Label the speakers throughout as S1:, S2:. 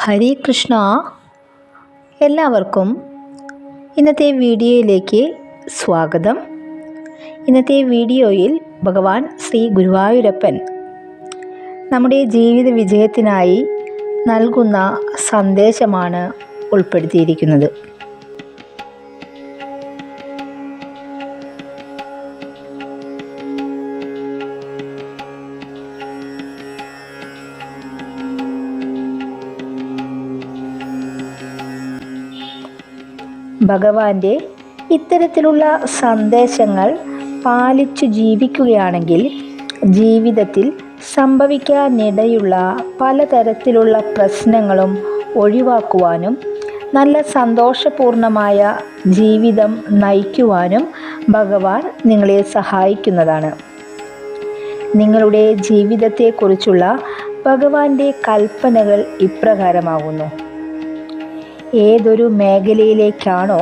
S1: ഹരേ കൃഷ്ണ. എല്ലാവർക്കും ഇന്നത്തെ വീഡിയോയിലേക്ക് സ്വാഗതം. ഇന്നത്തെ വീഡിയോയിൽ ഭഗവാൻ ശ്രീ ഗുരുവായൂരപ്പൻ നമ്മുടെ ജീവിത വിജയത്തിനായി നൽകുന്ന സന്ദേശമാണ് ഉൾപ്പെടുത്തിയിരിക്കുന്നത്. ഭഗവാന്റെ ഇത്തരത്തിലുള്ള സന്ദേശങ്ങൾ പാലിച്ചു ജീവിക്കുകയാണെങ്കിൽ ജീവിതത്തിൽ സംഭവിക്കാനിടയുള്ള പലതരത്തിലുള്ള പ്രശ്നങ്ങളും ഒഴിവാക്കുവാനും നല്ല സന്തോഷപൂർണമായ ജീവിതം നയിക്കുവാനും ഭഗവാൻ നിങ്ങളെ സഹായിക്കുന്നതാണ്. നിങ്ങളുടെ ജീവിതത്തെക്കുറിച്ചുള്ള ഭഗവാന്റെ കൽപ്പനകൾ ഇപ്രകാരമാകുന്നു. ഏതൊരു മേഖലയിലേക്കാണോ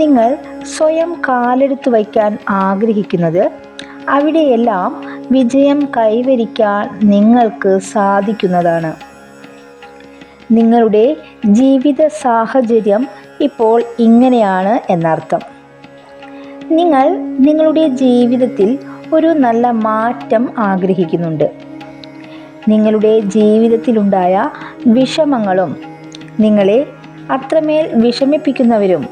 S1: നിങ്ങൾ സ്വയം കാലെടുത്ത് വയ്ക്കാൻ ആഗ്രഹിക്കുന്നത് അവിടെയെല്ലാം വിജയം കൈവരിക്കാൻ നിങ്ങൾക്ക് സാധിക്കുന്നതാണ്. നിങ്ങളുടെ ജീവിത സാഹചര്യം ഇപ്പോൾ ഇങ്ങനെയാണ് എന്നർത്ഥം. നിങ്ങൾ നിങ്ങളുടെ ജീവിതത്തിൽ ഒരു നല്ല മാറ്റം ആഗ്രഹിക്കുന്നുണ്ട്. നിങ്ങളുടെ ജീവിതത്തിലുണ്ടായ വിഷമങ്ങളും നിങ്ങളെ അത്രമേൽ വിഷമിപ്പിക്കുന്നവരും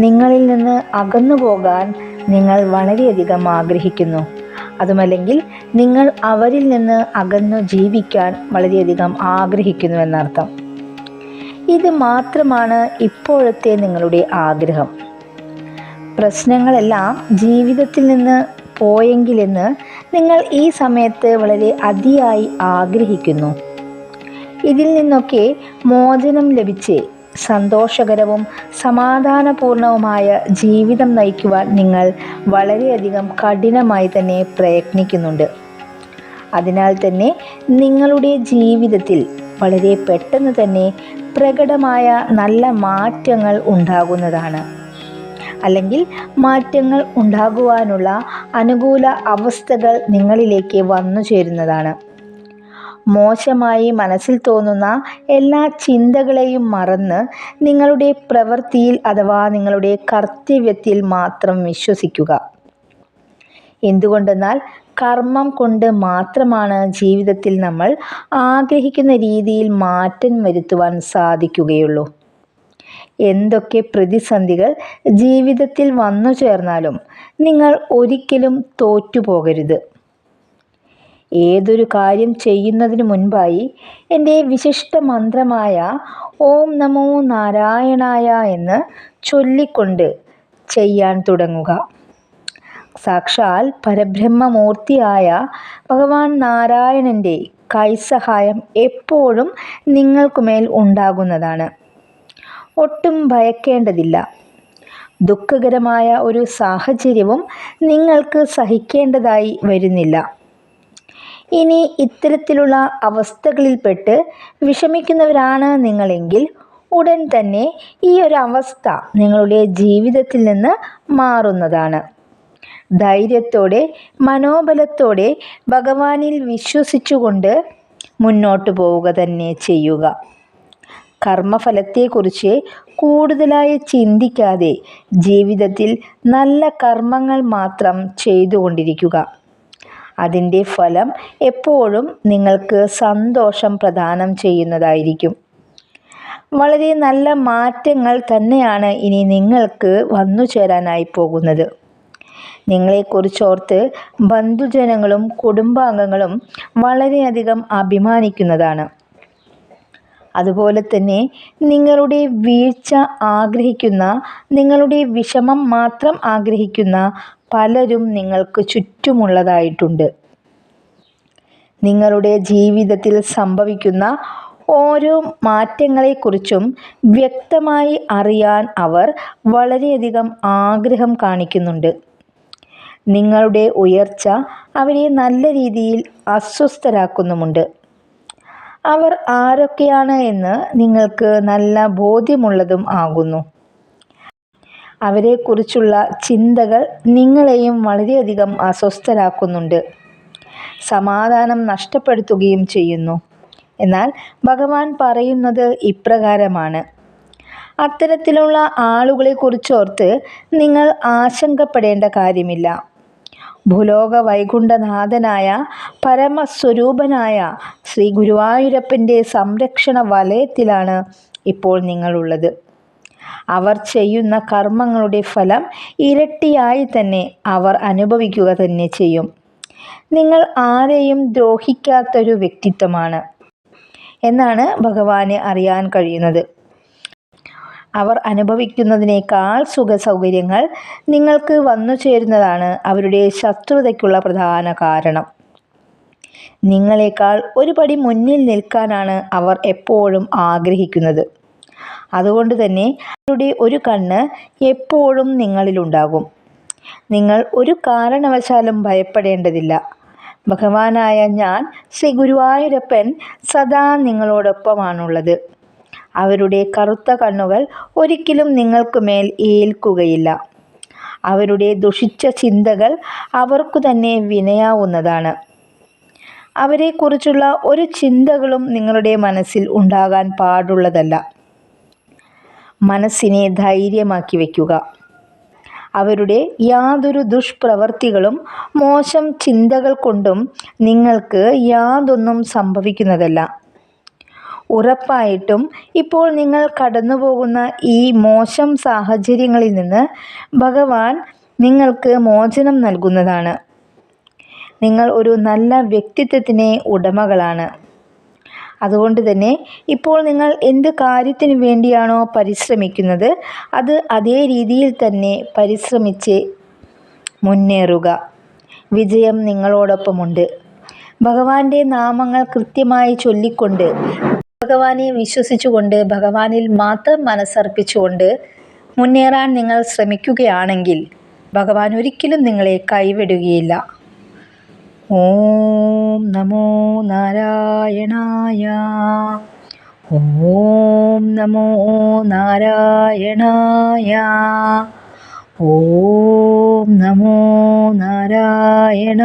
S1: നിങ്ങളിൽ നിന്ന് അകന്നു പോകാൻ നിങ്ങൾ വളരെയധികം ആഗ്രഹിക്കുന്നു. അതുമല്ലെങ്കിൽ നിങ്ങൾ അവരിൽ നിന്ന് അകന്നു ജീവിക്കാൻ വളരെയധികം ആഗ്രഹിക്കുന്നു എന്നർത്ഥം. ഇത് മാത്രമാണ് ഇപ്പോഴത്തെ നിങ്ങളുടെ ആഗ്രഹം. പ്രശ്നങ്ങളെല്ലാം ജീവിതത്തിൽ നിന്ന് പോയെങ്കിലെന്ന് നിങ്ങൾ ഈ സമയത്ത് വളരെ അതിയായി ആഗ്രഹിക്കുന്നു. ഇതിൽ നിന്നൊക്കെ മോചനം ലഭിച്ച് സന്തോഷകരവും സമാധാനപൂർണവുമായ ജീവിതം നയിക്കുവാൻ നിങ്ങൾ വളരെയധികം കഠിനമായി തന്നെ പ്രയത്നിക്കുന്നുണ്ട്. അതിനാൽ തന്നെ നിങ്ങളുടെ ജീവിതത്തിൽ വളരെ പെട്ടെന്ന് തന്നെ പ്രകടമായ നല്ല മാറ്റങ്ങൾ ഉണ്ടാകുന്നതാണ്. അല്ലെങ്കിൽ മാറ്റങ്ങൾ ഉണ്ടാകുവാനുള്ള അനുകൂല അവസ്ഥകൾ നിങ്ങളിലേക്ക് വന്നു ചേരുന്നതാണ്. മോശമായി മനസ്സിൽ തോന്നുന്ന എല്ലാ ചിന്തകളെയും മറന്ന് നിങ്ങളുടെ പ്രവൃത്തിയിൽ അഥവാ നിങ്ങളുടെ കർത്തവ്യത്തിൽ മാത്രം വിശ്വസിക്കുക. എന്തുകൊണ്ടെന്നാൽ കർമ്മം കൊണ്ട് മാത്രമാണ് ജീവിതത്തിൽ നമ്മൾ ആഗ്രഹിക്കുന്ന രീതിയിൽ മാറ്റം വരുത്തുവാൻ സാധിക്കുകയുള്ളൂ. എന്തൊക്കെ പ്രതിസന്ധികൾ ജീവിതത്തിൽ വന്നു ചേർന്നാലും നിങ്ങൾ ഒരിക്കലും തോറ്റുപോകരുത്. ഏതൊരു കാര്യം ചെയ്യുന്നതിന് മുൻപായി എൻ്റെ വിശിഷ്ട മന്ത്രമായ ഓം നമോ നാരായണായ എന്ന് ചൊല്ലിക്കൊണ്ട് ചെയ്യാൻ തുടങ്ങുക. സാക്ഷാൽ പരബ്രഹ്മമൂർത്തിയായ ഭഗവാൻ നാരായണൻ്റെ കൈസഹായം എപ്പോഴും നിങ്ങൾക്കുമേൽ ഉണ്ടാകുന്നതാണ്. ഒട്ടും ഭയക്കേണ്ടതില്ല. ദുഃഖകരമായ ഒരു സാഹചര്യവും നിങ്ങൾക്ക് സഹിക്കേണ്ടതായി വരുന്നില്ല. ഇനി ഇത്തരത്തിലുള്ള അവസ്ഥകളിൽപ്പെട്ട് വിഷമിക്കുന്നവരാണ് നിങ്ങളെങ്കിൽ ഉടൻ തന്നെ ഈ ഒരു അവസ്ഥ നിങ്ങളുടെ ജീവിതത്തിൽ നിന്ന് മാറുന്നതാണ്. ധൈര്യത്തോടെ മനോബലത്തോടെ ഭഗവാനിൽ വിശ്വസിച്ചുകൊണ്ട് മുന്നോട്ട് പോവുക തന്നെ ചെയ്യുക. കർമ്മഫലത്തെക്കുറിച്ച് കൂടുതലായി ചിന്തിക്കാതെ ജീവിതത്തിൽ നല്ല കർമ്മങ്ങൾ മാത്രം ചെയ്തുകൊണ്ടിരിക്കുക. അതിൻ്റെ ഫലം എപ്പോഴും നിങ്ങൾക്ക് സന്തോഷം പ്രദാനം ചെയ്യുന്നതായിരിക്കും. വളരെ നല്ല മാറ്റങ്ങൾ തന്നെയാണ് ഇനി നിങ്ങൾക്ക് വന്നു ചേരാനായി പോകുന്നത്. നിങ്ങളെക്കുറിച്ചോർത്ത് ബന്ധുജനങ്ങളും കുടുംബാംഗങ്ങളും വളരെയധികം അഭിമാനിക്കുന്നതാണ്. അതുപോലെ തന്നെ നിങ്ങളുടെ വീഴ്ച ആഗ്രഹിക്കുന്ന, നിങ്ങളുടെ വിഷമം മാത്രം ആഗ്രഹിക്കുന്ന പലരും നിങ്ങൾക്ക് ചുറ്റുമുള്ളതായിട്ടുണ്ട്. നിങ്ങളുടെ ജീവിതത്തിൽ സംഭവിക്കുന്ന ഓരോ മാറ്റങ്ങളെക്കുറിച്ചും വ്യക്തമായി അറിയാൻ അവർ വളരെയധികം ആഗ്രഹം കാണിക്കുന്നുണ്ട്. നിങ്ങളുടെ ഉയർച്ച അവരെ നല്ല രീതിയിൽ അസ്വസ്ഥരാക്കുന്നുമുണ്ട്. അവർ ആരൊക്കെയാണ് എന്ന് നിങ്ങൾക്ക് നല്ല ബോധ്യമുള്ളതും ആകുന്നു. അവരെക്കുറിച്ചുള്ള ചിന്തകൾ നിങ്ങളെയും വളരെയധികം അസ്വസ്ഥരാക്കുന്നുണ്ട്. സമാധാനം നഷ്ടപ്പെടുത്തുകയും ചെയ്യുന്നു. എന്നാൽ ഭഗവാൻ പറയുന്നത് ഇപ്രകാരമാണ്: അത്തരത്തിലുള്ള ആളുകളെക്കുറിച്ചോർത്ത് നിങ്ങൾ ആശങ്കപ്പെടേണ്ട കാര്യമില്ല. ഭൂലോക വൈകുണ്ഠനാഥനായ പരമസ്വരൂപനായ ശ്രീ ഗുരുവായൂരപ്പൻ്റെ സംരക്ഷണ വലയത്തിലാണ് ഇപ്പോൾ നിങ്ങളുള്ളത്. അവർ ചെയ്യുന്ന കർമ്മങ്ങളുടെ ഫലം ഇരട്ടിയായി തന്നെ അവർ അനുഭവിക്കുക തന്നെ ചെയ്യും. നിങ്ങൾ ആരെയും ദ്രോഹിക്കാത്തൊരു വ്യക്തിത്വമാണ് എന്നാണ് ഭഗവാന് അറിയാൻ കഴിയുന്നത്. അവർ അനുഭവിക്കുന്നതിനേക്കാൾ സുഖസൗകര്യങ്ങൾ നിങ്ങൾക്ക് വന്നു ചേരുന്നതാണ് അവരുടെ ശത്രുതയ്ക്കുള്ള പ്രധാന കാരണം. നിങ്ങളെക്കാൾ ഒരു പടി മുന്നിൽ നിൽക്കാനാണ് അവർ എപ്പോഴും ആഗ്രഹിക്കുന്നത്. അതുകൊണ്ട് തന്നെ അവരുടെ ഒരു കണ്ണ് എപ്പോഴും നിങ്ങളിലുണ്ടാകും. നിങ്ങൾ ഒരു കാരണവശാലും ഭയപ്പെടേണ്ടതില്ല. ഭഗവാനായ ഞാൻ ശ്രീ ഗുരുവായൂരപ്പൻ സദാ നിങ്ങളോടൊപ്പമാണുള്ളത്. അവരുടെ കറുത്ത കണ്ണുകൾ ഒരിക്കലും നിങ്ങൾക്ക് മേൽ ഏൽക്കുകയില്ല. അവരുടെ ദുഷിച്ച ചിന്തകൾ അവർക്കു തന്നെ വിനയാവുന്നതാണ്. അവരെക്കുറിച്ചുള്ള ഒരു ചിന്തകളും നിങ്ങളുടെ മനസ്സിൽ ഉണ്ടാകാൻ പാടുള്ളതല്ല. മനസ്സിനെ ധൈര്യമാക്കി വയ്ക്കുക. അവരുടെ യാതൊരു ദുഷ്പ്രവർത്തികളും മോശം ചിന്തകൾ കൊണ്ടും നിങ്ങൾക്ക് യാതൊന്നും സംഭവിക്കുന്നതല്ല. ഉറപ്പായിട്ടും ഇപ്പോൾ നിങ്ങൾ കടന്നുപോകുന്ന ഈ മോശം സാഹചര്യങ്ങളിൽ നിന്ന് ഭഗവാൻ നിങ്ങൾക്ക് മോചനം നൽകുന്നതാണ്. നിങ്ങൾ ഒരു നല്ല വ്യക്തിത്വത്തിന് ഉടമകളാണ്. അതുകൊണ്ട് തന്നെ ഇപ്പോൾ നിങ്ങൾ എന്ത് കാര്യത്തിനു വേണ്ടിയാണോ പരിശ്രമിക്കുന്നത് അത് അതേ രീതിയിൽ തന്നെ പരിശ്രമിച്ച് മുന്നേറുക. വിജയം നിങ്ങളോടൊപ്പമുണ്ട്. ഭഗവാന്റെ നാമങ്ങൾ കൃത്യമായി ചൊല്ലിക്കൊണ്ട്, ഭഗവാനെ വിശ്വസിച്ചുകൊണ്ട്, ഭഗവാനിൽ മാത്രം മനസ്സർപ്പിച്ചുകൊണ്ട് മുന്നേറാൻ നിങ്ങൾ ശ്രമിക്കുകയാണെങ്കിൽ ഭഗവാൻ ഒരിക്കലും നിങ്ങളെ കൈവിടുകയില്ല. ഓം നമോ നാരായണായ. ഓം നമോ നാരായണായ. ഓം നമോ നാരായണായ.